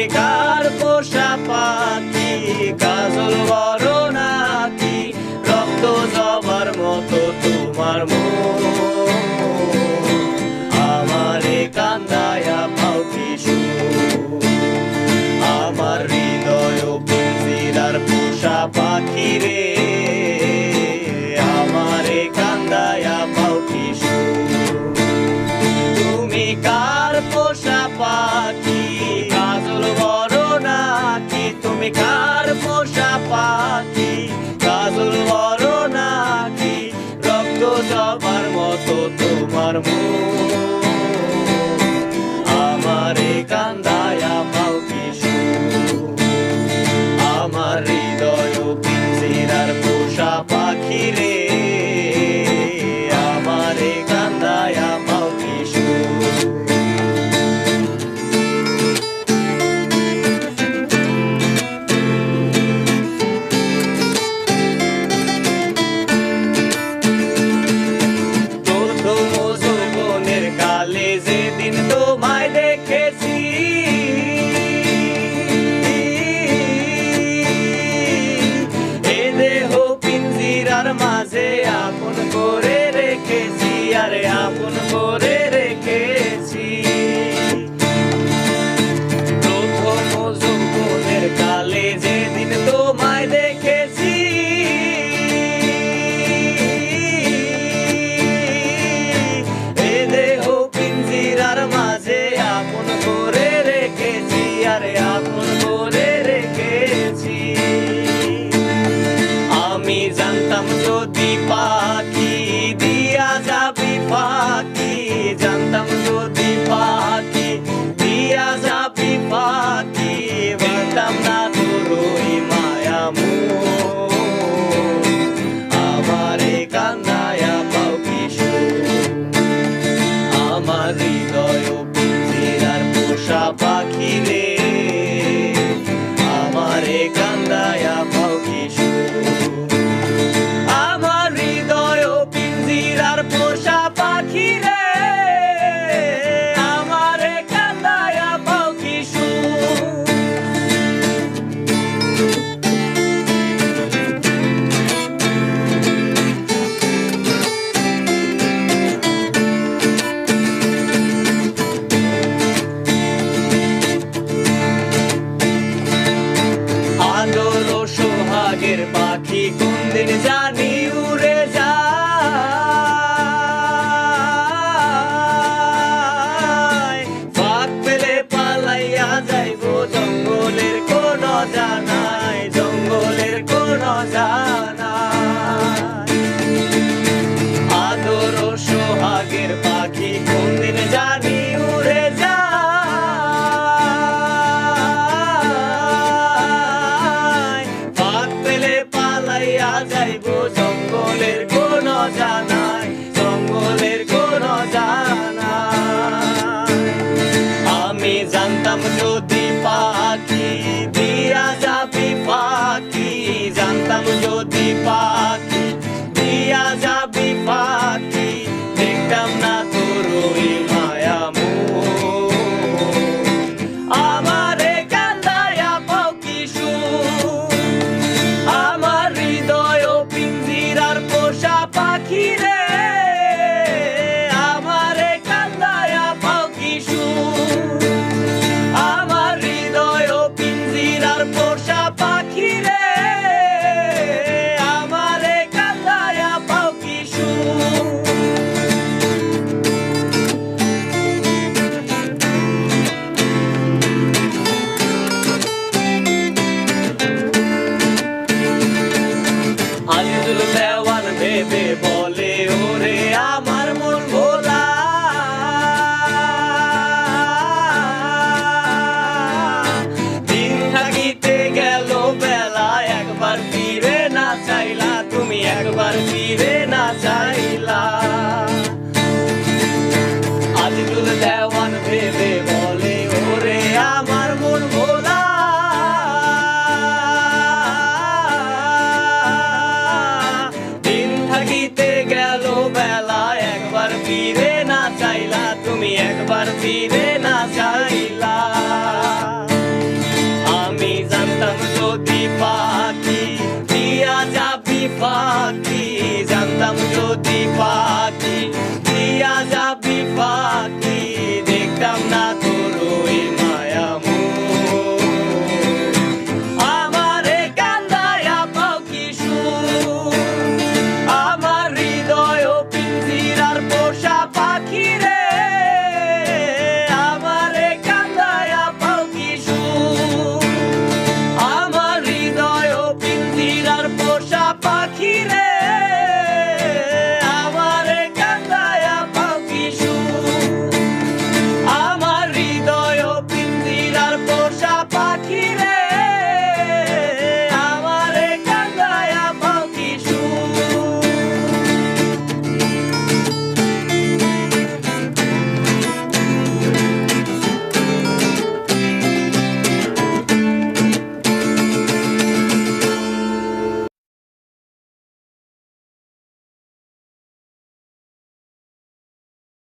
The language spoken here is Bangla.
তুমি কার পোষা পাখি, কাজল বড় নাকি রক্ত জবার মতো তোমার মন, আমারে কান্দায়া পাও কি সুখ, আমার হৃদয় পিঞ্জিরার পোষা পাখি রে, আমারে কান্দায়া পাও কি সুখ। তুমি কার পোষা পাখি, কাজল বড় নাকি তুমি কার পোষা পাখি, কাজল বড় নাকি রক্ত জবার মতো তোমার মন, আমারে কান্দায়া পাও কি সুখ, আমার হৃদয় পিঞ্জিরার পোষা পাখি রে, আমারে কান্দায়া পাও কি সুখ। যেদিন তোমায় দেখেছি এ দেহ পিঞ্জিরার মাঝে আপন করে রেখেছি, আরে আপন করে রেখেছি। প্রথম যৌবনের কালে যেদিন তোমায় দেখেছি মাঝে আপন করে রেখেছি, আরে আপন করে রেখেছি। আমি জানতাম যদি পাখি দিয়া যাবি ফাঁকি, জানতাম যদি পাখি দিয়া যাবি ফাঁকি, বলতাম না তোর ওই মায়া মন, আমারে কান্দায়া পাও কি সুখ, আমার হৃদয় পিঞ্জিরার পোষা পাখি রে, আমারে কান্দায়া পাও কি সুখ, আমার হৃদয় পিঞ্জিরার পোষা পাখি রে, আমারে কান্দায়া পাও কি সুখ। আদর ও সোহাগের পাখি কোনদিন জানি উড়ে যায়, ফাঁক পেলে পালাইয়া যাইব জঙ্গলের কোন জানাই, জঙ্গলের কোন জানাই। আদর ও সোহাগের পাখি কোনদিন জানি উড়ে যায়, পালাইয়া যাইব জঙ্গলের কোন জানাই, জঙ্গলের কোন জানাই। আমি জানতাম যদি পাখি দিয়া যাবি ফাঁকি, জানতাম যদি পাখি দিয়া যাবি ফাঁকি, দেখতাম না তোর ওই মায়া মন, আমারে কান্দায়া পাও কি সুখ, আমার হৃদয় পিঞ্জিরার পোষা পাখি রে, আমারে কান্দায়া পাও কি সুখ, আমার হৃদয় পিঞ্জিরার পোষা পাখি রে, আমারে কান্দায়া পাও কি সুখ। আজিজুল দেওয়ান ভেবে বলে ওরে আমার মন ভোলা, দিন থাকিতে গেল বেলা একবার ফিরে না চাইলা, তুমি একবার ফিরে না চাইলা। আজিজুল দেওয়ান ভেবে বলে ওরে আমার মন ভোলা, থাকিতে গেল বেলা একবার ফিরে না চাইলা, তুমি একবার ফিরে না চাইলা। পায়